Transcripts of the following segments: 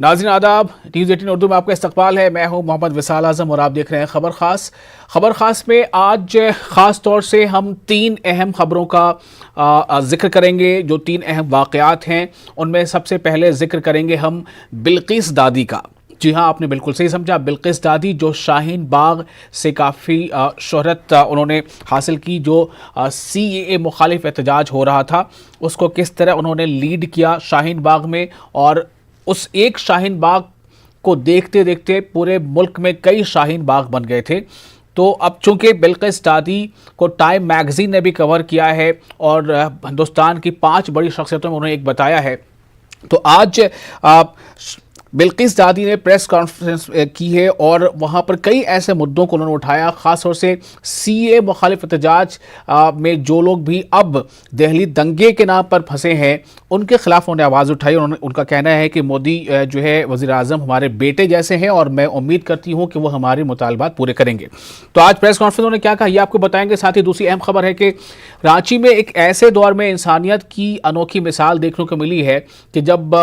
नाज़रीन आदाब, न्यूज़ 18 उर्दू में आपका इस्तकबाल है। मैं हूं मोहम्मद विसाल आज़म और आप देख रहे हैं खबर खास में आज ख़ास तौर से हम 3 अहम खबरों का जिक्र करेंगे। जो 3 अहम वाक़यात हैं उनमें सबसे पहले जिक्र करेंगे हम बिल्किस दादी का। जी हाँ, आपने बिल्कुल सही समझा। बिल्किस दादी जो शाहीन बाग से काफ़ी शोहरत उन्होंने हासिल की, जो CAA मुखालिफ एहतजाज हो रहा था उसको किस तरह उन्होंने लीड किया शाहीन बाग में, और उस एक शाहीन बाग को देखते देखते पूरे मुल्क में कई शाहीन बाग बन गए थे। तो अब चूंकि बिल्किस दादी को टाइम मैगज़ीन ने भी कवर किया है और हिंदुस्तान की 5 बड़ी शख्सियतों में उन्होंने एक बताया है, तो आज बिल्किस दादी ने प्रेस कॉन्फ्रेंस की है और वहाँ पर कई ऐसे मुद्दों को उन्होंने उठाया। ख़ास तौर से CAA मुखालिफ एहतजाज में जो लोग भी अब दिल्ली दंगे के नाम पर फंसे हैं उनके ख़िलाफ़ उन्होंने आवाज़ उठाई। उनका कहना है कि मोदी जो है वज़ीर आज़म हमारे बेटे जैसे हैं और मैं उम्मीद करती हूँ कि वो हमारे मुतालबात पूरे करेंगे। तो आज प्रेस कॉन्फ्रेंस उन्होंने क्या कहा ये आपको बताएंगे। साथ ही दूसरी अहम खबर है कि रांची में एक ऐसे दौर में इंसानियत की अनोखी मिसाल देखने को मिली है कि जब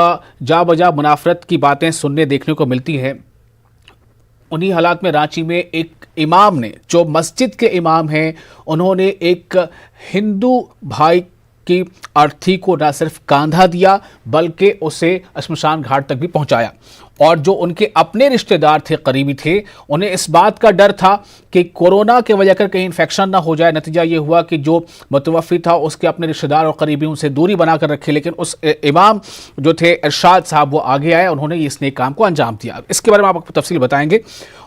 जा बजा मुनाफरत की बातें सुनने देखने को मिलती है, उन्हीं हालात में रांची में एक इमाम ने, जो मस्जिद के इमाम हैं, उन्होंने एक हिंदू भाई की अर्थी को न सिर्फ कांधा दिया बल्कि उसे शमशान घाट तक भी पहुंचाया। और जो उनके अपने रिश्तेदार थे, करीबी थे, उन्हें इस बात का डर था कि कोरोना के वजह कर कहीं इन्फेक्शन ना हो जाए। नतीजा ये हुआ कि जो मुतवफ़ी था उसके अपने रिश्तेदार और करीबी उनसे दूरी बना कर रखे, लेकिन उस इमाम जो थे इरशाद साहब वो आगे आए, उन्होंने इस नेक काम को अंजाम दिया। इसके बारे में आपको तफसील बताएंगे।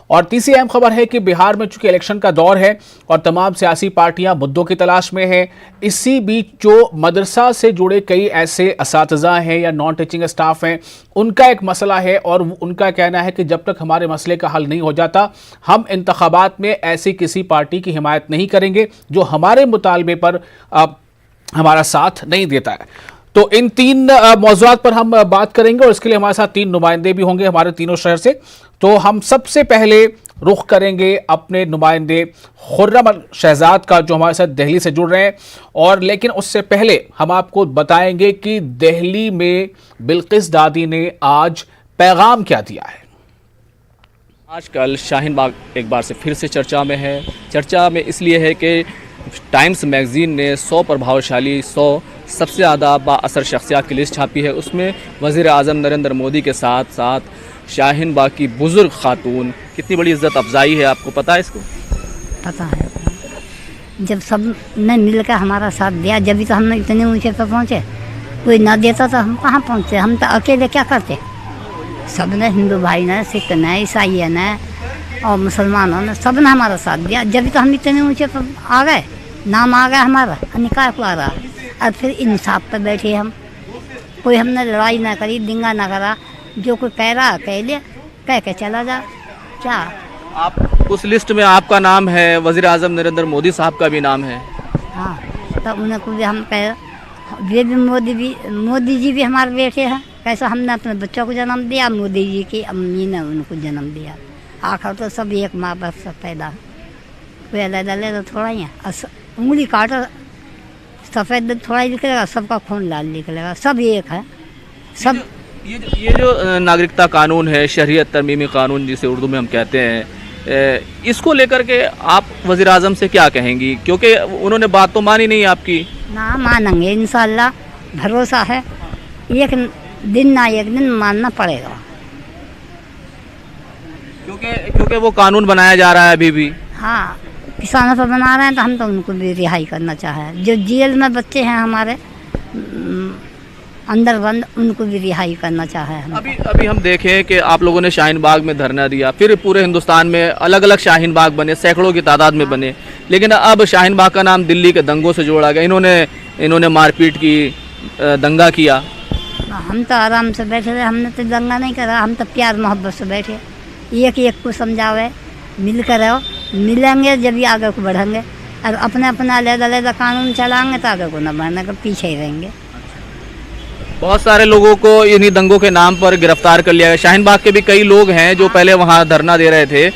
और तीसरी अहम खबर है कि बिहार में चूंकि इलेक्शन का दौर है और तमाम सियासी पार्टियां मुद्दों की तलाश में हैं, इसी बीच जो मदरसा से जुड़े कई ऐसे असातिज़ा हैं या नॉन टीचिंग स्टाफ हैं, उनका एक मसला है और उनका कहना है कि जब तक हमारे मसले का हल नहीं हो जाता हम इंतखाबात में ऐसी किसी पार्टी की हिमायत नहीं करेंगे जो हमारे मुतालबे पर हमारा साथ नहीं देता है। तो इन 3 मौज़ूआत पर हम बात करेंगे और इसके लिए हमारे साथ 3 नुमाइंदे भी होंगे हमारे तीनों शहर से। तो हम सबसे पहले रुख करेंगे अपने नुमाइंदे खुर्रम शहजाद का, जो हमारे साथ दिल्ली से जुड़ रहे हैं। और लेकिन उससे पहले हम आपको बताएंगे कि दिल्ली में बिल्किस दादी ने आज पैगाम क्या दिया है। आजकल शाहीन बाग एक बार से फिर से चर्चा में है। चर्चा में इसलिए है कि टाइम्स मैगज़ीन ने 100 प्रभावशाली 100 सबसे ज़्यादा बाअसर शख्सियात की लिस्ट छापी है। उसमें वज़ीर आज़म नरेंद्र मोदी के साथ साथ शाहीन बाग की बुज़ुर्ग खातून, कितनी बड़ी इज़्ज़त अफजाई है, आपको पता है इसको? पता है। जब सब ने मिल कर हमारा साथ दिया, जब भी तो हम इतने ऊंचे पर पहुँचे। कोई ना देता तो हम कहाँ पहुँचते। हम तो अकेले क्या करते। सब ने, हिंदू भाई ने, सिख ने, ईसाई ने और मुसलमानों ने, सब ने हमारा साथ दिया। जब भी तो हम इतने ऊंचे पर आ गए, नाम आ गया हमारा, निकाह को आ रहा। और फिर इंसाफ पर बैठे हम। कोई हमने लड़ाई ना करी, दंगा ना करा। जो कोई कह रहा कह ले, कह के चला जा। क्या आप उस लिस्ट में आपका नाम है, वज़ीर आज़म नरेंद्र मोदी साहब का भी नाम है। हाँ, तब उनको भी हम कह, वे भी मोदी जी भी हमारे बेटे हैं। कैसा हमने अपने बच्चों को जन्म दिया, मोदी जी की अम्मी ने उनको जन्म दिया। आखिर तो सब एक माँ बाप से पैदा, कोई अलग थोड़ा ही है। उंगली काटो सफ़ेद थोड़ा ही निकलेगा, सबका खून लाल निकलेगा, सब एक है। सब ये जो नागरिकता कानून है, शरीयत तरमीमी कानून जिसे उर्दू में हम कहते हैं, इसको लेकर के आप वज़ीर आज़म से क्या कहेंगी? क्योंकि उन्होंने बात तो मानी नहीं आपकी। ना मानेंगे, इंशाअल्लाह भरोसा है। एक दिन ना एक दिन मानना पड़ेगा। क्योंकि वो कानून बनाया जा रहा है अभी भी। हाँ, किसानों पर बना रहे हैं तो हम तो उनको भी रिहाई करना चाहें। जो जेल में बच्चे हैं हमारे अंदर बंद, उनको भी रिहाई करना चाहें हम। अभी हम देखें कि आप लोगों ने शाहीन बाग में धरना दिया, फिर पूरे हिंदुस्तान में अलग अलग शाहीन बाग बने, सैकड़ों की तादाद में बने, लेकिन अब शाहीन बाग का नाम दिल्ली के दंगों से जोड़ा गया। इन्होंने मारपीट की, दंगा किया। हम तो आराम से बैठे रहे, हमने तो दंगा नहीं करा। हम तो प्यार मोहब्बत से बैठे, एक एक को समझावे, मिल कर रहो। मिलेंगे जब भी आगे को बढ़ेंगे, और अपने अपना अलग कानून चलाएंगे तो आगे को न बढ़ने, पीछे ही रहेंगे। बहुत सारे लोगों को इन्हीं दंगों के नाम पर गिरफ्तार कर लिया गया। शाहीन बाग के भी कई लोग हैं जो पहले वहाँ धरना दे रहे थे,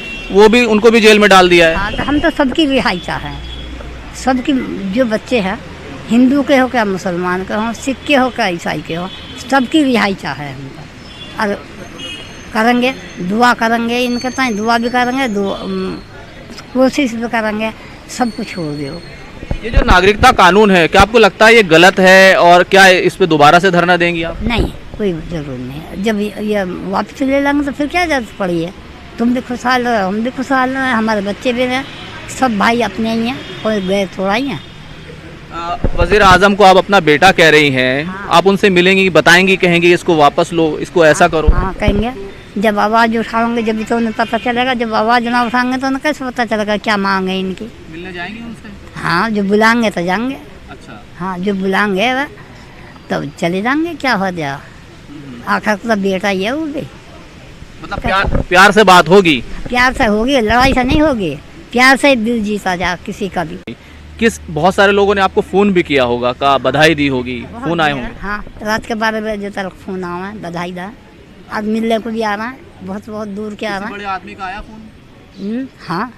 उनको भी जेल में डाल दिया है। हाँ, तो हम तो सबकी रिहाई चाहें। सबकी, जो बच्चे हैं, हिंदू के हो क्या मुसलमान के हो, सिख के हो क्या ईसाई के हो, सबकी रिहाई चाहे हम तो। और करेंगे, दुआ करेंगे, इनके ताई दुआ भी करेंगे, कोशिश भी करेंगे, सब कुछ हो गया। ये जो नागरिकता कानून है, क्या आपको लगता है ये गलत है और क्या इस पे दोबारा से धरना देंगी आप? नहीं, कोई जरूरत नहीं। जब ये वापस ले लेंगे तो फिर क्या जरूरत पड़ी है? तुम भी खुशहाल रहो, हम भी खुशहाल रहे, हमारे बच्चे भी रहे, सब भाई अपने ही हैं, कोई गए थोड़ा ही हैं। वजीर आजम को आप अपना बेटा कह रही हैं, हाँ। आप उनसे मिलेंगी, बताएंगी, कहेंगी इसको वापस लो, इसको ऐसा करो? हाँ कहेंगे, जब आवाज़ उठाओगे जब तो उन्हें पता चलेगा, जब आवाज़ ना उठाएंगे तो उन्हें कैसे पता चलेगा क्या मांग है इनकी? मिलने जाएंगी उनसे? हाँ, जो बुलाएंगे तो जाएंगे। अच्छा। हाँ, जो बुलाएंगे तो चले जाएंगे, क्या हो जाएगा? आखिर तो बेटा ही है वो भी। मतलब प्यार से बात होगी? प्यार से होगी, लड़ाई से नहीं होगी, प्यार से दिल जीता जा किसी का भी। बहुत सारे लोगों ने आपको फोन भी किया होगा, का बधाई दी होगी, फोन आए होंगे? हाँ, रात के 12 बजे तक फोन आवा है, बधाई दा। आज मिलने को भी आ रहा है, बहुत बहुत दूर के आ रहा है। बड़े आदमी का आया फोन? हाँ,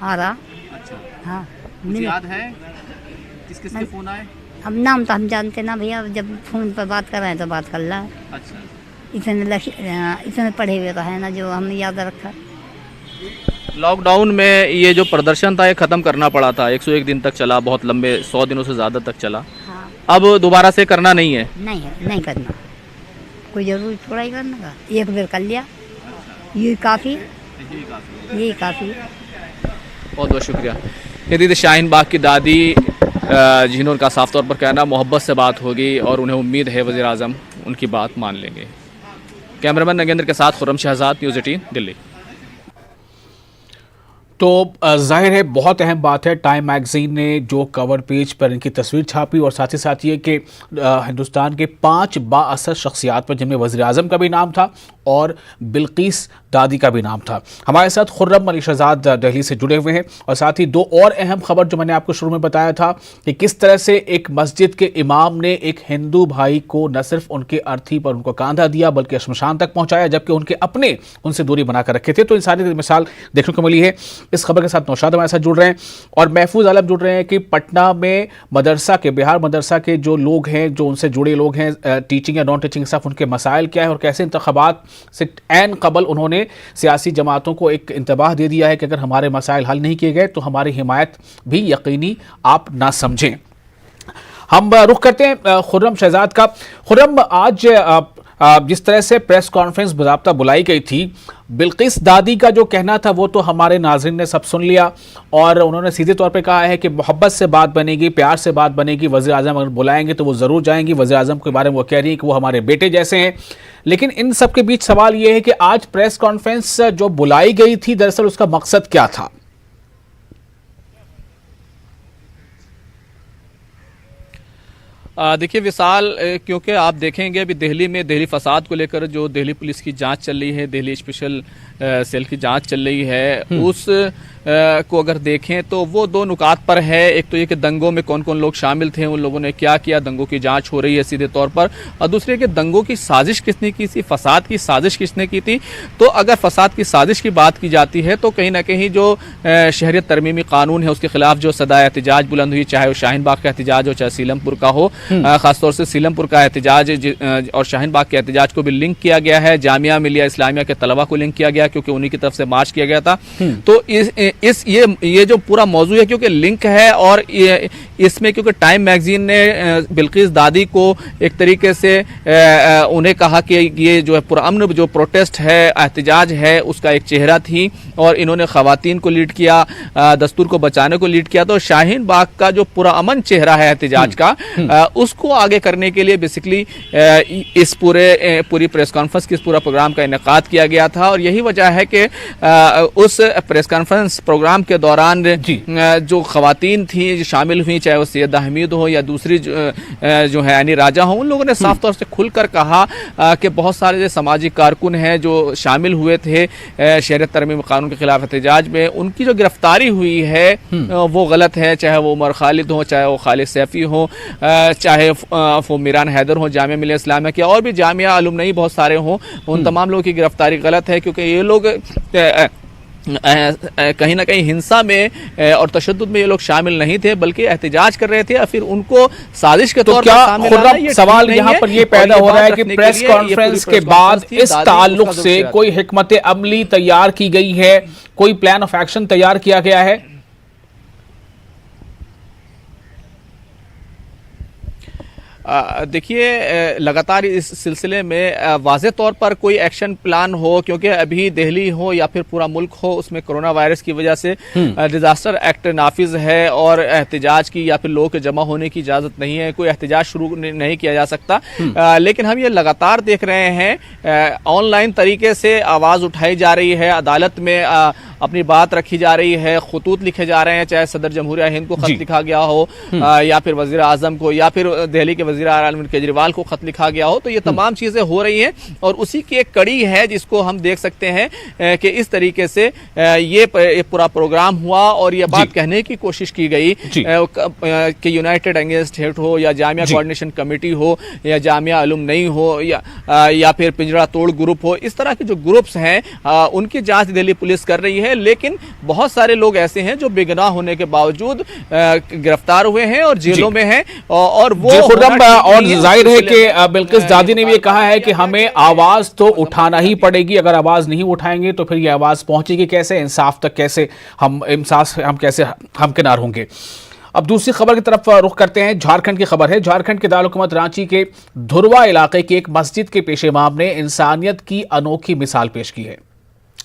आ रहा। अच्छा, हाँ, कुछ याद है किस किस के फोन आए? अब नाम तो हम जानते ना भैया, जब फोन पर बात कर रहे हैं तो बात कर रहा है। अच्छा। इतने पढ़े हुए तो है ना जो हमने याद रखा। लॉकडाउन में ये जो प्रदर्शन था ये ख़त्म करना पड़ा था, 101 दिन तक चला, बहुत लंबे 100 दिनों से ज़्यादा तक चला। हाँ, अब दोबारा से करना नहीं है? नहीं करना, कोई जरूरी थोड़ा ही करने का, एक बार कर लिया, ये काफ़ी, यही काफ़ी। बहुत बहुत शुक्रिया। ये दीदी शाहीन बाग की दादी जिन्होंने का साफ तौर पर कहना मोहब्बत से बात होगी और उन्हें उम्मीद है वज़ीर आज़म उनकी बात मान लेंगे। कैमरामैन नगेंद्र के साथ खुर्रम शहजाद, न्यूज़ 18 दिल्ली। तो जाहिर है बहुत अहम बात है, टाइम मैगजीन ने जो कवर पेज पर इनकी तस्वीर छापी और साथ ही साथ ये कि हिंदुस्तान के 5 बाअसर शख्सियात पर, जिनमें वज़ीर आज़म का भी नाम था और बिल्किस दादी का भी नाम था। हमारे साथ खुर्रम अली शहजाद दिल्ली से जुड़े हुए हैं और साथ ही 2 और अहम खबर जो मैंने आपको शुरू में बताया था कि किस तरह से एक मस्जिद के इमाम ने एक हिंदू भाई को न सिर्फ उनके अर्थी पर उनको कांधा दिया बल्कि शमशान तक पहुंचाया, जबकि उनके अपने उनसे दूरी बनाकर रखे थे। तो इन सारी मिसाल देखने को मिली है। इस खबर के साथ नौशाद हमारे साथ जुड़ रहे हैं और महफूज आलम जुड़ रहे हैं कि पटना में मदरसा के, बिहार मदरसा के जो लोग हैं, जो उनसे जुड़े लोग हैं, टीचिंग या नॉन टीचिंग स्टाफ, उनके मसाइल क्या है और कैसे इंतखाबात से ऐन कबल उन्होंने सियासी जमातों को एक इंतबाह दे दिया है कि अगर हमारे मसाइल हल नहीं किए गए तो हमारी हिमायत भी यकीनी आप ना समझें। हम रुख करते हैं खुर्रम शहजाद का। खुर्रम, आज जिस तरह से प्रेस कॉन्फ्रेंस बाज़ाब्ता बुलाई गई थी, बिल्किस दादी का जो कहना था वो तो हमारे नाज़रीन ने सब सुन लिया और उन्होंने सीधे तौर पे कहा है कि मोहब्बत से बात बनेगी, प्यार से बात बनेगी, वज़ीर आज़म अगर बुलाएंगे तो वो ज़रूर जाएंगी। वज़ीर आज़म के बारे में वो कह रही है कि वो हमारे बेटे जैसे हैं। लेकिन इन सब के बीच सवाल ये है कि आज प्रेस कॉन्फ्रेंस जो बुलाई गई थी, दरअसल उसका मकसद क्या था? देखिए विशाल, क्योंकि आप देखेंगे अभी दिल्ली में दिल्ली फसाद को लेकर जो दिल्ली पुलिस की जांच चल रही है, दिल्ली स्पेशल सेल की जांच चल रही है, उस को अगर देखें तो वो 2 नुकात पर है। एक तो ये कि दंगों में कौन कौन लोग शामिल थे, उन लोगों ने क्या किया, दंगों की जांच हो रही है सीधे तौर पर, और दूसरे कि दंगों की साजिश किसने की थी, फसाद की साजिश किसने की थी। तो अगर फसाद की साजिश की बात की जाती है तो कहीं ना कहीं जो शहरियत तरमीमी कानून है उसके खिलाफ जो सदाए एहतजाज बुलंद हुई, चाहे वो शाहीन बाग का एहतजाज हो चाहे सीलमपुर का हो, खासतौर से सीलमपुर का एहतजाज और शाहीन बाग के एहतजाज को भी लिंक किया गया है, जामिया मिलिया इस्लामिया के तलबा को लिंक किया गया क्योंकि उन्हीं की तरफ से मार्च किया गया था। तो ये जो पूरा मौजू है क्योंकि लिंक है और इसमें क्योंकि टाइम मैगजीन ने बिल्किस दादी को एक तरीके से उन्हें कहा कि ये जो है पुरअमन जो प्रोटेस्ट है, एहतजाज है, उसका एक चेहरा थी और इन्होंने खवातीन को लीड किया, दस्तूर को बचाने को लीड किया। तो शाहीन बाग का जो पुरअमन चेहरा है एहतजाज का, उसको आगे करने के लिए बेसिकली इस पूरी प्रेस कॉन्फ्रेंस की, इस पूरा प्रोग्राम का इनेकाद किया गया था। और यही वजह है कि उस प्रेस कॉन्फ्रेंस प्रोग्राम के दौरान जो खवातीन थी जो शामिल हुई, चाहे वो सैयदा हमीद हो या दूसरी जो है यानी राजा हो, उन लोगों ने साफ तौर से खुलकर कहा कि बहुत सारे जो सामाजिक कारकुन हैं जो शामिल हुए थे शहरियत तरमीम कानून के खिलाफ एहतजाज में, उनकी जो गिरफ्तारी हुई है वो गलत है, चाहे वो उमर खालिद हो, चाहे वो खालिद सैफी हो, चाहे वो मीरान हैदर हो जामिया मिलिया इस्लामिया के, और भी जामिया अलुमनई बहुत सारे हों, उन तमाम लोगों की गिरफ्तारी गलत है क्योंकि ये लोग कहीं ना कहीं हिंसा में और तशद्दुद में ये लोग शामिल नहीं थे, बल्कि एहतजाज कर रहे थे या फिर उनको साजिश के तौर पर शामिल क्या लाना, ये सवाल ठीक यहाँ नहीं पर है। ये पैदा और हो रहा है बात कि रखने प्रेस के लिए ये कॉन्फ्रेंस पूरी के प्रेस बाद कॉन्फ्रेंस थी, इस दादी ताल्लुक उसका से ज़िक्र कोई हिकमत अमली तैयार की गई है, कोई प्लान ऑफ एक्शन तैयार किया गया है? देखिए, लगातार इस सिलसिले में वाज़े तौर पर कोई एक्शन प्लान हो, क्योंकि अभी दिल्ली हो या फिर पूरा मुल्क हो, उसमें कोरोना वायरस की वजह से डिजास्टर एक्ट नाफिज है और एहतजाज की या फिर लोगों के जमा होने की इजाज़त नहीं है, कोई एहतजाज शुरू नहीं किया जा सकता। लेकिन हम ये लगातार देख रहे हैं ऑनलाइन तरीके से आवाज़ उठाई जा रही है, अदालत में अपनी बात रखी जा रही है, खतूत लिखे जा रहे हैं, चाहे सदर जमहूरिया हिंद को खत लिखा गया हो या फिर वजीर आजम को या फिर दिल्ली के वजीर आला अरविंद केजरीवाल को खत लिखा गया हो, तो ये तमाम चीजें हो रही हैं और उसी की एक कड़ी है जिसको हम देख सकते हैं कि इस तरीके से ये पूरा प्रोग्राम हुआ और ये बात कहने की कोशिश की गई कि यूनाइटेड अगेंस्ट हेट हो या जामिया कोऑर्डिनेशन कमेटी हो या जामिया अलुमनई हो या फिर पिंजरा तोड़ ग्रुप हो, इस तरह के जो ग्रुप्स हैं उनकी जांच दिल्ली पुलिस कर रही है। लेकिन बहुत सारे लोग ऐसे हैं जो बेगुनाह होने के बावजूद गिरफ्तार हुए हैं और जेलों में हैं और वो और जाहिर है कि बिल्किस दादी ने भी कहा है कि हमें आवाज तो उठाना ही पड़ेगी, अगर आवाज नहीं उठाएंगे तो फिर ये आवाज पहुंचेगी कैसे, इंसाफ तक कैसे हम कैसे हमकिनार होंगे। अब दूसरी खबर की तरफ रुख करते हैं। झारखंड की खबर है। झारखंड के दारुल-हुकूमत रांची के धुरवा इलाके की एक मस्जिद के पेश इमाम ने इंसानियत की अनोखी मिसाल पेश की है।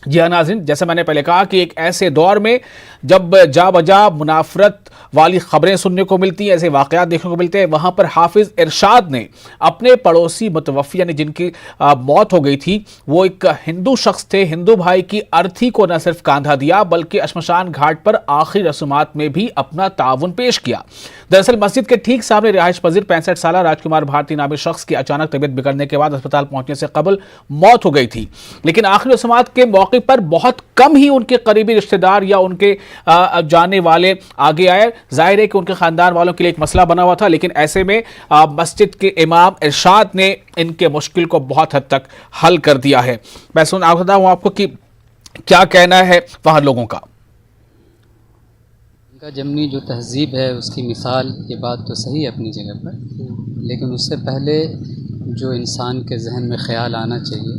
जी हाँ नाज़रीन, जैसे मैंने पहले कहा कि एक ऐसे दौर में जब जा बजा मुनाफरत वाली खबरें सुनने को मिलती हैं, ऐसे वाक़यात देखने को मिलते हैं, वहाँ पर हाफिज़ इरशाद ने अपने पड़ोसी मुतवफ़ी यानी जिनकी मौत हो गई थी, वो एक हिंदू शख्स थे, हिंदू भाई की अर्थी को न सिर्फ कांधा दिया बल्कि शमशान घाट पर आखिरी रस्मात में भी अपना ताउन पेश किया। दरअसल मस्जिद के ठीक सामने रिहाइश पजीर 65 साल राजकुमार भारती नामी शख्स की अचानक तबीयत बिगड़ने के बाद अस्पताल पहुंचने से कबल मौत हो गई थी, लेकिन आखिरी रस्मात के मौके पर बहुत कम ही उनके करीबी रिश्तेदार या उनके जाने वाले आगे आए। जाहिर है कि उनके खानदान वालों के लिए एक मसला बना हुआ था, लेकिन ऐसे में मस्जिद के इमाम इरशाद ने इनके मुश्किल को बहुत हद तक हल कर दिया है। मैं बताता हूं आपको कि क्या कहना है वहां लोगों का। इनका जमनी जो तहजीब है उसकी मिसाल, ये बात तो सही है अपनी जगह पर, लेकिन उससे पहले जो इंसान के जहन में ख्याल आना चाहिए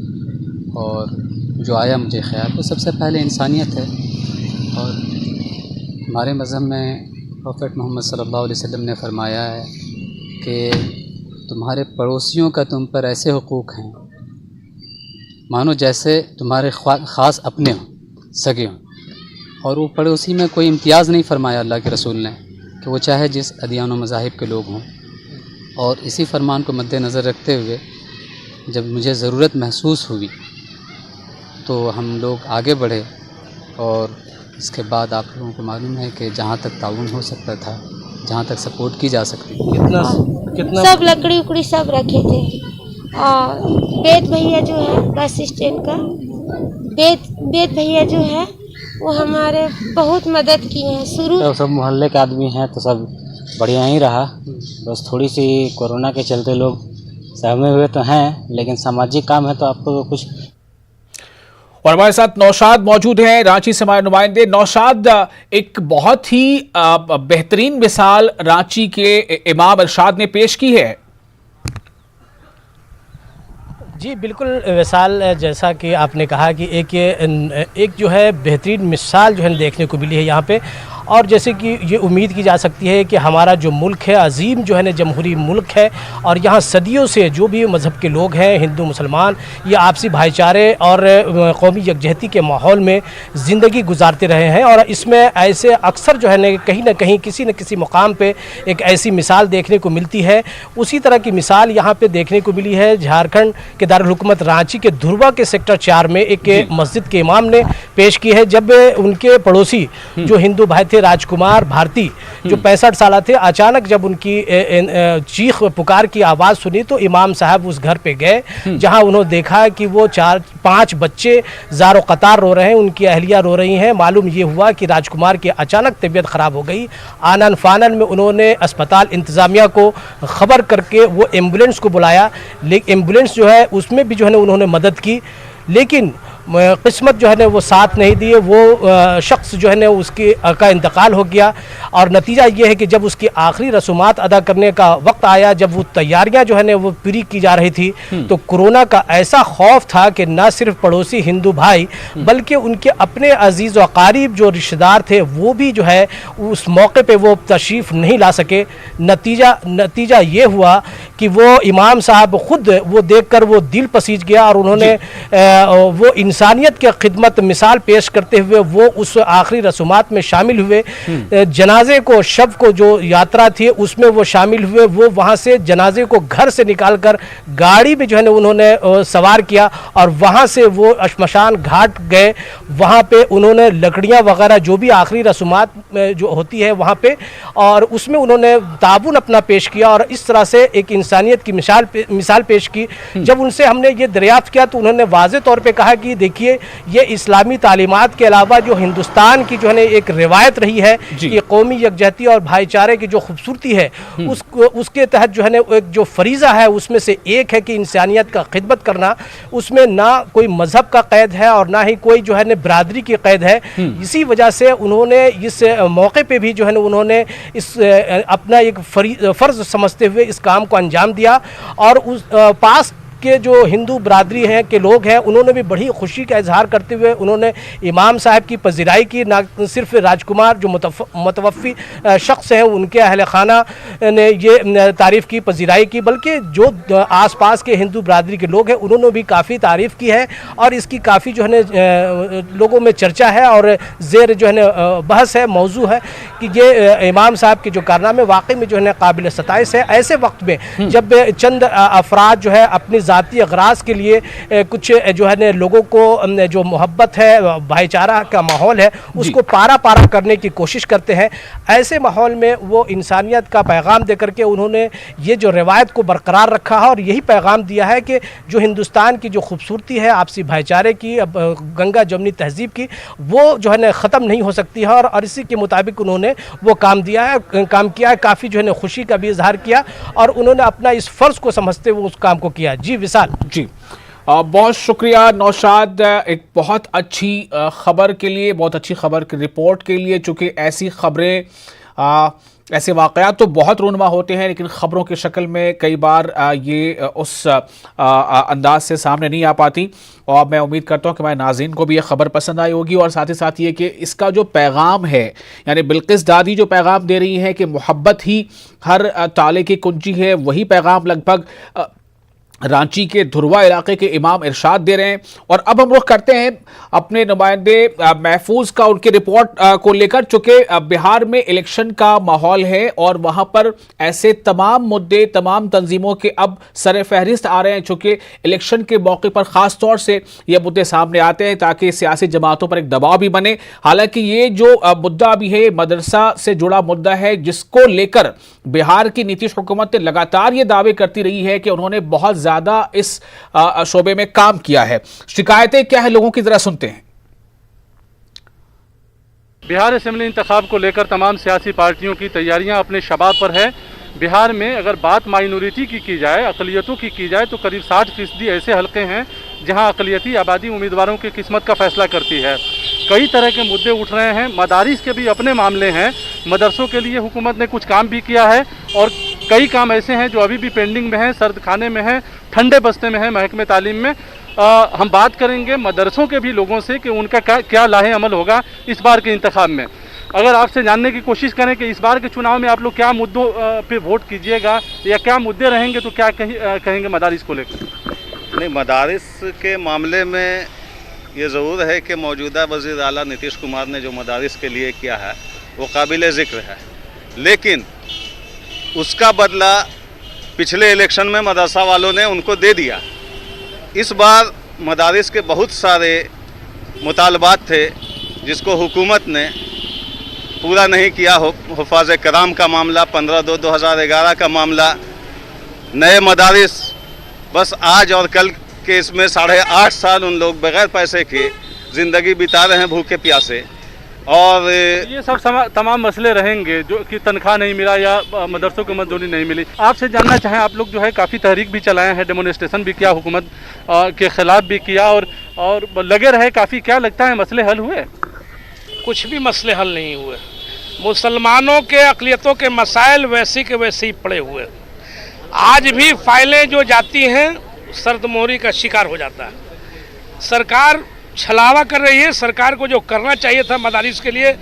और जो आया मुझे ख्याल, तो सबसे पहले इंसानियत है। और हमारे मज़हब में प्रॉफेट मोहम्मद सल्लल्लाहु अलैहि वसल्लम ने फरमाया है कि तुम्हारे पड़ोसियों का तुम पर ऐसे हुकूक़ हैं मानो जैसे तुम्हारे ख़ास अपने हों, सगे हों। और वो पड़ोसी में कोई इम्तियाज़ नहीं फरमाया अल्लाह के रसूल ने कि वो चाहे जिस अदियान व मज़ाहिब के लोग हों। और इसी फरमान को मद्देनज़र रखते हुए जब मुझे ज़रूरत महसूस हुई तो हम लोग आगे बढ़े और इसके बाद आप लोगों को मालूम है कि जहाँ तक ताउन हो सकता था, जहाँ तक सपोर्ट की जा सकती थी, कितना सब लकड़ी उकड़ी सब रखे थे। और वेद भैया जो है बस स्टैंड का वेद भैया जो है वो हमारे बहुत मदद किए हैं शुरू। तो सब मोहल्ले के आदमी हैं तो सब बढ़िया ही रहा, बस थोड़ी सी कोरोना के चलते लोग सहमे हुए तो हैं, लेकिन सामाजिक काम है तो आपको कुछ। और हमारे साथ नौशाद मौजूद हैं, रांची से हमारे नुमाइंदे। नौशाद, एक बहुत ही बेहतरीन मिसाल रांची के इमाम इरशाद ने पेश की है। जी बिल्कुल विशाल, जैसा कि आपने कहा कि एक जो है बेहतरीन मिसाल जो है देखने को मिली है यहाँ पे। और जैसे कि ये उम्मीद की जा सकती है कि हमारा जो मुल्क है अजीम जो है ना जमहूरी मुल्क है और यहाँ सदियों से जो भी मज़हब के लोग हैं, हिंदू मुसलमान, ये आपसी भाईचारे और कौमी यकजहती के माहौल में ज़िंदगी गुजारते रहे हैं। और इसमें ऐसे अक्सर जो है ना कहीं किसी न किसी मुकाम पे एक ऐसी मिसाल देखने को मिलती है। उसी तरह की मिसाल यहाँ पे देखने को मिली है झारखंड के दारुल-हुकूमत रांची के धुरवा के सेक्टर 4 में एक मस्जिद के इमाम ने पेश की है, जब उनके पड़ोसी जो हिंदू भाई थे राजकुमार भारती जो 65 साल थे, अचानक जब उनकी चीख पुकार की आवाज़ सुनी तो इमाम साहब उस घर पे गए जहां उन्होंने देखा कि वो 4-5 बच्चे ज़ारो कतार रो रहे हैं, उनकी अहलिया रो रही हैं। मालूम ये हुआ कि राजकुमार की अचानक तबीयत ख़राब हो गई। आनन फानन में उन्होंने अस्पताल इंतज़ामिया को ख़बर करके वो एम्बुलेंस को बुलाया, लेकिन एम्बुलेंस जो है उसमें भी जो है ना उन्होंने मदद की, लेकिन किस्मत जो है ना वो साथ नहीं दी, वो शख्स जो है ना उसकी का इंतकाल हो गया। और नतीजा ये है कि जब उसकी आखिरी रसूमात अदा करने का वक्त आया, जब वो तैयारियां जो है ना वो पूरी की जा रही थी, तो कोरोना का ऐसा खौफ था कि न सिर्फ पड़ोसी हिंदू भाई बल्कि उनके अपने अजीज़ व क़रीब जो रिश्तेदार थे वो भी जो है उस मौके पे वो तशरीफ़ नहीं ला सके। नतीजा ये हुआ कि वो इमाम साहब खुद वो देखकर वो दिल पसीज गया और उन्होंने वो इंसानियत के खिदमत मिसाल पेश करते हुए वो उस आखिरी रसूमात में शामिल हुए। जनाजे को, शव को जो यात्रा थी उसमें वो शामिल हुए। वो वहाँ से जनाजे को घर से निकालकर गाड़ी में जो है ना उन्होंने सवार किया और वहाँ से वो शमशान घाट गए। वहाँ पे उन्होंने लकड़ियाँ वगैरह जो भी आखिरी रसूमात जो होती है वहाँ पे, और उसमें उन्होंने ताबुन अपना पेश किया और इस तरह से एक इंसानियत की मिसाल पेश की। जब उनसे हमने ये दरियाफ्त किया तो उन्होंने वाज़े तौर पे कहा कि देखिए ये इस्लामी तालीमात के अलावा जो हिंदुस्तान की जो है ना एक रिवायत रही है कि कौमी यकजहती और भाईचारे की जो खूबसूरती है उसके तहत जो है ना एक जो फरीज़ा है उसमें से एक है कि इंसानियत का खिदमत करना। उसमें ना कोई मज़हब का कैद है और ना ही कोई जो है ना बरादरी की कैद है। इसी वजह से उन्होंने इस मौके पे भी जो है ना उन्होंने इस अपना एक फ़र्ज़ समझते हुए इस काम को अंजाम दिया। और उस पास के जो हिंदू बरादरी हैं के लोग हैं उन्होंने भी बड़ी खुशी का इजहार करते हुए उन्होंने इमाम साहब की पजीराई की। ना सिर्फ राजकुमार जो मुतवफ़ी शख्स हैं उनके अहल खाना ने ये तारीफ़ की, पजीराई की, बल्कि जो आसपास के हिंदू बरादरी के लोग हैं उन्होंने भी काफ़ी तारीफ़ की है और इसकी काफ़ी जो है ना लोगों में चर्चा है और ज़ेर जो है ना बहस है, मौजू है कि ये इमाम साहब के जो कारनामे वाकई में जो है ना काबिल सताइश है। ऐसे वक्त में जब चंद अफराद जो है अपनी ज़ाती अगराज के लिए कुछ जो है ना लोगों को जो मोहब्बत है, भाईचारा का माहौल है उसको पारा करने की कोशिश करते हैं, ऐसे माहौल में वो इंसानियत का पैगाम दे करके उन्होंने ये जो रिवायत को बरकरार रखा है और यही पैगाम दिया है कि जो हिंदुस्तान की जो खूबसूरती है आपसी भाईचारे की, गंगा जमनी तहजीब की, वो जो है ना ख़त्म नहीं हो सकती है। और इसी के मुताबिक उन्होंने वो काम किया है। काफ़ी जो है ना खुशी का भी इजहार किया और उन्होंने अपना इस फ़र्ज़ को समझते हुए उस काम को किया। जी विशाल। जी बहुत शुक्रिया नौशाद, एक बहुत अच्छी खबर के लिए, बहुत अच्छी खबर की रिपोर्ट के लिए। चूँकि ऐसी खबरें, ऐसे वाक़यात तो बहुत रूनमा होते हैं लेकिन ख़बरों की शक्ल में कई बार ये उस अंदाज से सामने नहीं आ पाती। और मैं उम्मीद करता हूँ कि हमारे नाज़रीन को भी ये ख़बर पसंद आई होगी। और साथ ही साथ ये कि इसका जो पैगाम है, यानी बिल्किस दादी जो पैगाम दे रही है कि मोहब्बत ही हर ताले की कुंजी है, वही पैगाम लगभग रांची के धुरवा इलाके के इमाम इरशाद दे रहे हैं। और अब हम रुख करते हैं अपने नुमाइंदे महफूज का, उनकी रिपोर्ट को लेकर। चूँकि बिहार में इलेक्शन का माहौल है और वहाँ पर ऐसे तमाम मुद्दे, तमाम तंजीमों के अब सर फहरिस्त आ रहे हैं। चूँकि इलेक्शन के मौके पर ख़ास तौर से ये मुद्दे सामने आते हैं ताकि सियासी जमातों पर एक दबाव भी बने। हालांकि ये जो मुद्दा भी है मदरसा से जुड़ा मुद्दा है, जिसको लेकर बिहार की नीतीश हुकूमत ने लगातार ये दावे करती रही है कि उन्होंने बहुत ज़्यादा इस शोबे में काम किया है। शिकायतें क्या है लोगों की, जरा सुनते हैं। बिहार असेंबली इंतखाब को लेकर तमाम सियासी पार्टियों की तैयारियां अपने शबाब पर है। बिहार में अगर बात माइनॉरिटी की जाए, अक़लियतों की जाए तो करीब 60% ऐसे हलके हैं जहां अक़लियती आबादी उम्मीदवारों की किस्मत का फैसला करती है। कई तरह के मुद्दे उठ रहे हैं। मदारिस के भी अपने मामले हैं। मदरसों के लिए हुकूमत ने कुछ काम भी किया है और कई काम ऐसे हैं जो अभी भी पेंडिंग में हैं, सर्द खाने में हैं, ठंडे बस्ते में हैं महकमे तालीम में। हम बात करेंगे मदरसों के भी लोगों से कि उनका क्या लाहे अमल होगा इस बार के इंतखाब में। अगर आपसे जानने की कोशिश करें कि इस बार के चुनाव में आप लोग क्या मुद्दों पे वोट कीजिएगा या क्या मुद्दे रहेंगे, तो क्या कहेंगे मदारिस को लेकर? नहीं, मदारिस के मामले में ये ज़रूर है कि मौजूदा वज़ीर आला नीतीश कुमार ने जो मदारिस के लिए किया है वो काबिल ज़िक्र है, लेकिन उसका बदला पिछले इलेक्शन में मदरसा वालों ने उनको दे दिया। इस बार मदारिस के बहुत सारे मुतालबात थे जिसको हुकूमत ने पूरा नहीं किया। हुफ़ाज़ कराम का मामला, 15/2/2011 का मामला, नए मदारिस, बस आज और कल के इसमें 8.5 साल उन लोग बग़ैर पैसे के ज़िंदगी बिता रहे हैं भूखे प्यासे। और ये सब तमाम मसले रहेंगे जो कि तनख्वाह नहीं मिला या मदरसों को मंजूरी नहीं मिली। आपसे जानना चाहें, आप लोग जो है काफ़ी तहरीक भी चलाए हैं, डेमोन्स्ट्रेशन भी किया, हुकूमत के ख़िलाफ़ भी किया और लगे रहे काफ़ी, क्या लगता है मसले हल हुए? कुछ भी मसले हल नहीं हुए। मुसलमानों के अक़लियतों के मसाइल वैसे के वैसे ही पड़े हुए। आज भी फाइलें जो जाती हैं सर्दमोहरी का शिकार हो जाता है। सरकार छलावा कर रही है। सरकार को जो करना चाहिए था मदारिस के लिए,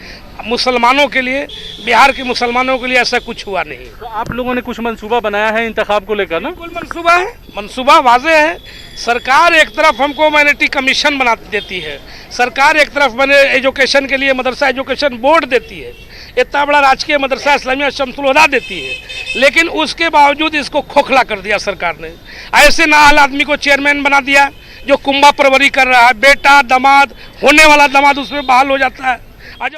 मुसलमानों के लिए, बिहार के मुसलमानों के लिए, ऐसा कुछ हुआ नहीं। तो आप लोगों ने कुछ मंसूबा बनाया है इंतखाब को लेकर ना? बिल्कुल मंसूबा है, मंसूबा वाज़े है। सरकार एक तरफ हमको माइनॉरिटी कमीशन बना देती है, सरकार एक तरफ मैंने एजुकेशन के लिए मदरसा एजुकेशन बोर्ड देती है, इतना बड़ा राजकीय मदरसा इस्लामिया शम्सुल हुदा देती है, लेकिन उसके बावजूद इसको खोखला कर दिया सरकार ने। ऐसे नाअहल आदमी को चेयरमैन बना दिया जो कुंभा परवरी कर रहा है, बेटा दामाद होने वाला दामाद उसमें बहाल हो जाता है। आज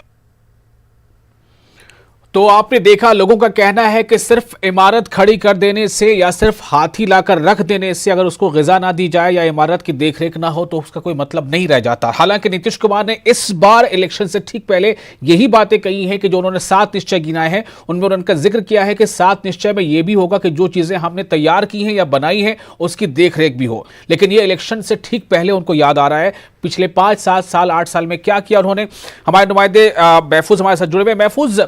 तो आपने देखा, लोगों का कहना है कि सिर्फ इमारत खड़ी कर देने से या सिर्फ हाथी लाकर रख देने से अगर उसको ग़िज़ा ना दी जाए या इमारत की देखरेख ना हो तो उसका कोई मतलब नहीं रह जाता। हालांकि नीतीश कुमार ने इस बार इलेक्शन से ठीक पहले यही बातें कही हैं कि जो उन्होंने 7 निश्चय गिनाए हैं उनमें उनका जिक्र किया है कि 7 निश्चय में यह भी होगा कि जो चीज़ें हमने तैयार की हैं या बनाई हैं उसकी देखरेख भी हो। लेकिन ये इलेक्शन से ठीक पहले उनको याद आ रहा है पिछले 5, 7 साल, 8 साल में क्या किया उन्होंने। हमारे नुमाइंदे महफूज हमारे साथ जुड़े हुए। महफूज,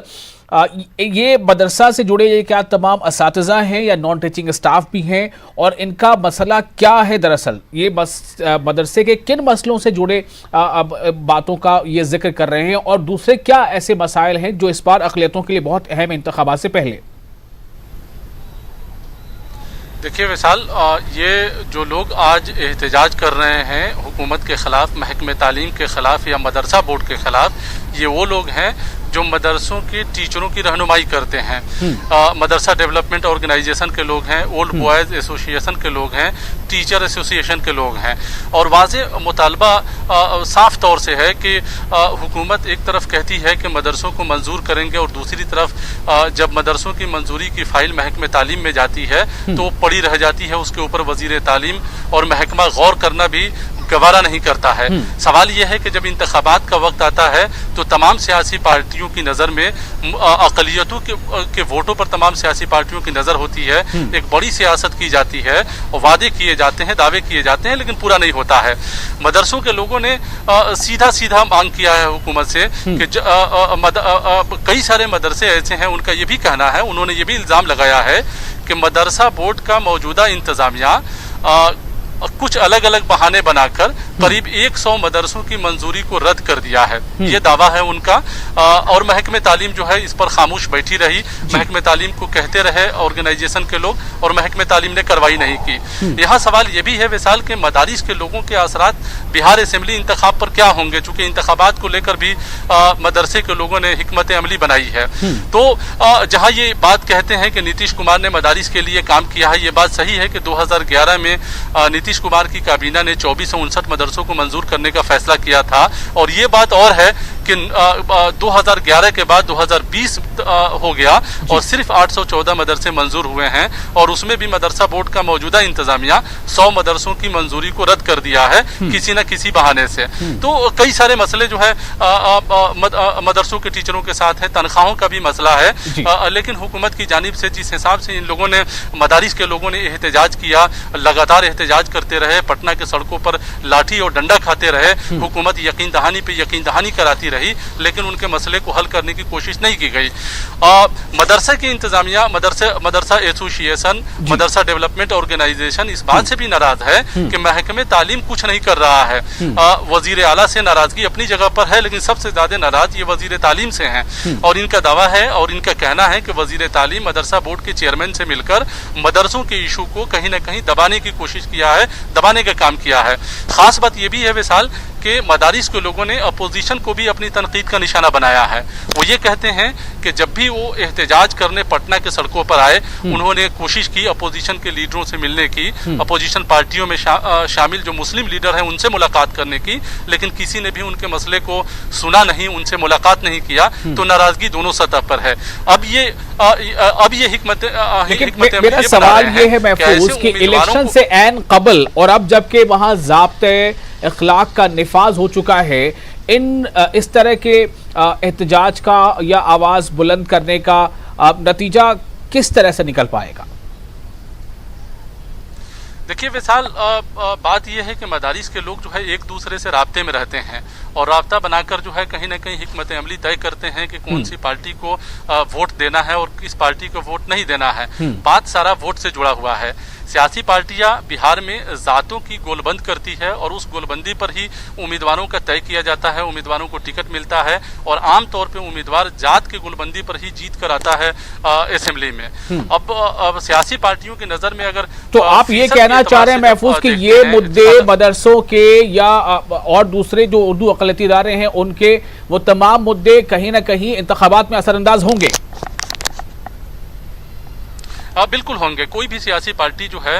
ये मदरसा से जुड़े ये क्या तमाम असातिज़ा हैं या नॉन टीचिंग स्टाफ भी हैं, और इनका मसला क्या है? दरअसल ये मदरसे के किन मसलों से जुड़े बातों का ये जिक्र कर रहे हैं, और दूसरे क्या ऐसे मसाइल हैं जो इस बार अक़लियतों के लिए बहुत अहम इंतख़ाबात से पहले? देखिए विशाल, ये जो लोग आज एहतजाज कर रहे हैं हुकूमत के ख़िलाफ़, महकमे तालीम के ख़िलाफ़ या मदरसा बोर्ड के ख़िलाफ़, ये वो लोग हैं जो मदरसों के टीचरों की रहनुमाई करते हैं। मदरसा डेवलपमेंट ऑर्गेनाइजेशन के लोग हैं, ओल्ड बॉयज़ एसोसिएशन के लोग हैं, टीचर एसोसिएशन के लोग हैं, और वाज़े मुतालबा साफ तौर से है कि हुकूमत एक तरफ कहती है कि मदरसों को मंजूर करेंगे और दूसरी तरफ जब मदरसों की मंजूरी की फ़ाइल महकमे तालीम में जाती है तो पड़ी रह जाती है, उसके ऊपर वज़ीर तालीम और महकमा गौर करना भी गवारा नहीं करता है। सवाल यह है कि जब इंतखाबात का वक्त आता है तो तमाम सियासी पार्टियों की नज़र में, अक़लियतों के वोटों पर तमाम सियासी पार्टियों की नज़र होती है, एक बड़ी सियासत की जाती है और वादे किए जाते हैं, दावे किए जाते हैं, लेकिन पूरा नहीं होता है। मदरसों के लोगों ने सीधा सीधा मांग किया है हुकूमत से कि कई सारे मदरसे ऐसे हैं, उनका ये भी कहना है, उन्होंने ये भी इल्ज़ाम लगाया है कि मदरसा बोर्ड का मौजूदा इंतज़ामिया कुछ अलग अलग बहाने बनाकर करीब 100 मदरसों की मंजूरी को रद्द कर दिया है। ये दावा है उनका, और महकमे तालीम जो है इस पर खामोश बैठी रही। महकमे तालीम को कहते रहे ऑर्गेनाइजेशन के लोग, और महकमे तालीम ने कार्रवाई नहीं की। यहाँ सवाल ये भी है विशाल के मदारिस के लोगों के असरात बिहार असेंबली इंतखाब पर क्या होंगे, चूंकि इंतखाबात को लेकर भी मदरसे के लोगों ने हिकमत अमली बनाई है। तो जहाँ ये बात कहते हैं कि नीतीश कुमार ने मदारिस के लिए काम किया है, ये बात सही है कि 2011 में नीतीश कुमार की काबीना ने 2459 मदरसों को मंजूर करने का फैसला किया था, और ये बात और है कि 2011 के बाद 2020 हो गया और सिर्फ 814 मदरसे मंजूर हुए हैं, और उसमें भी मदरसा बोर्ड का मौजूदा इंतजामिया 100 मदरसों की मंजूरी को रद्द कर दिया है किसी न किसी बहाने से। तो कई सारे मसले जो है मदरसों के टीचरों के साथ है, तनख्वाहों का भी मसला है, लेकिन हुकूमत की जानिब से जिस हिसाब से इन लोगों ने, मदारिस के लोगों ने एहतजाज किया, लगातार एहतजाज करते रहे, पटना के सड़कों पर लाठी और डंडा खाते रहे, हुकूमत यकीन दहानी पे यकीन दहानी कराती रही, लेकिन उनके मसले को हल करने की कोशिश नहीं की गई। मदरसा की इंतजामिया, मदरसा एसोसिएशन, मदरसा डेवलपमेंट ऑर्गेनाइजेशन इस बात से भी नाराज है कि महकमे तालीम कुछ नहीं कर रहा है। वजीर आला से नाराजगी अपनी जगह पर है, लेकिन सबसे ज्यादा नाराज ये वजीर तालीम से हैं, और इनका दावा है और इनका कहना है कि वजीर तालीम मदरसा बोर्ड के चेयरमैन से मिलकर मदरसों के इशू को कहीं ना कहीं दबाने की कोशिश किया है, दबाने का काम किया है। खास बात यह भी है विशाल कि मदारिस के लोगों ने अपोजिशन को भी अपनी तनकीद का निशाना बनाया है। वो ये कहते हैं कि जब भी वो एहतजाज करने पटना के सड़कों पर आए, उन्होंने कोशिश की अपोजिशन के लीडरों से मिलने की, अपोजिशन पार्टियों में शामिल जो मुस्लिम लीडर हैं उनसे मुलाकात करने की, लेकिन किसी ने भी उनके मसले को सुना नहीं, उनसे मुलाकात नहीं किया, तो नाराजगी दोनों सतह पर है। अब ये हिकमत मेरा सवाल ये है महफूज कि इलेक्शन से ऐन कबल और अब जबकि वहां ज़ाब्ते इखलाक का निफाज हो चुका है, इस तरह के एहतजाज का या आवाज़ बुलंद करने का नतीजा किस तरह से निकल पाएगा? देखिए विशाल, बात यह है कि मदारिस के लोग जो है एक दूसरे से राब्ते में रहते हैं और राब्ता बनाकर जो है कहीं ना कहीं हिकमत अमली तय करते हैं कि कौन सी पार्टी को वोट देना है और किस पार्टी को वोट नहीं देना है। बात सारा वोट से जुड़ा हुआ है। सियासी पार्टियां बिहार में जातों की गोलबंद करती है और उस गोलबंदी पर ही उम्मीदवारों का तय किया जाता है, उम्मीदवारों को टिकट मिलता है और आमतौर पे उम्मीदवार जात की गोलबंदी पर ही जीत कर आता है असेंबली में। अब सियासी पार्टियों की नजर में अगर तो आप ये कहना चाह रहे हैं महफूज कि ये मुद्दे मदरसों के या और दूसरे जो उर्दू अक़लियती इदारे हैं उनके वो तमाम मुद्दे कहीं ना कहीं इंतखाबात में असरअंदाज होंगे? बिल्कुल होंगे। कोई भी सियासी पार्टी जो है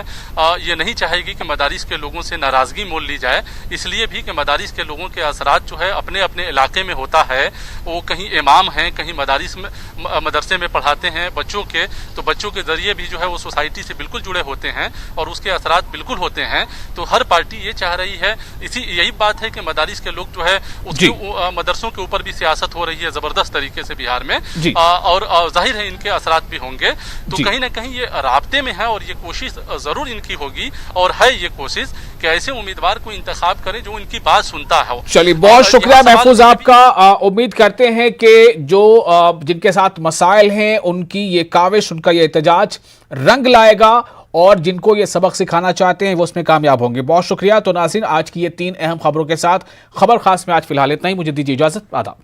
ये नहीं चाहेगी कि मदारिस के लोगों से नाराजगी मोल ली जाए, इसलिए भी कि मदारिस के लोगों के असरात जो है अपने अपने इलाके में होता है। वो कहीं इमाम हैं, कहीं मदारिस में मदरसे में पढ़ाते हैं बच्चों के, तो बच्चों के जरिए भी जो है वो सोसाइटी से बिल्कुल जुड़े होते हैं और उसके असरात बिल्कुल होते हैं। तो हर पार्टी ये चाह रही है, यही बात है कि मदारिस के लोग जो है उसके मदरसों के ऊपर भी सियासत हो रही है जबरदस्त तरीके से बिहार में, और जाहिर है इनके असरात भी होंगे। तो कहीं ना कहीं ये राब्ते में है और ये कोशिश जरूर इनकी होगी और है ये कोशिश कि ऐसे उम्मीदवार को इंतखाब करें जो इनकी बात सुनता है। चलिए, बहुत शुक्रिया महफूज आपका। उम्मीद करते हैं कि जो जिनके साथ मसाइल हैं उनकी ये काविश, उनका ये एहतजाज रंग लाएगा और जिनको ये सबक सिखाना चाहते हैं वो उसमें कामयाब होंगे। बहुत शुक्रिया। तो नाज़रीन, आज की ये 3 अहम खबरों के साथ खबर खास में आज फिलहाल इतना ही। मुझे दीजिए इजाजत। आदाब।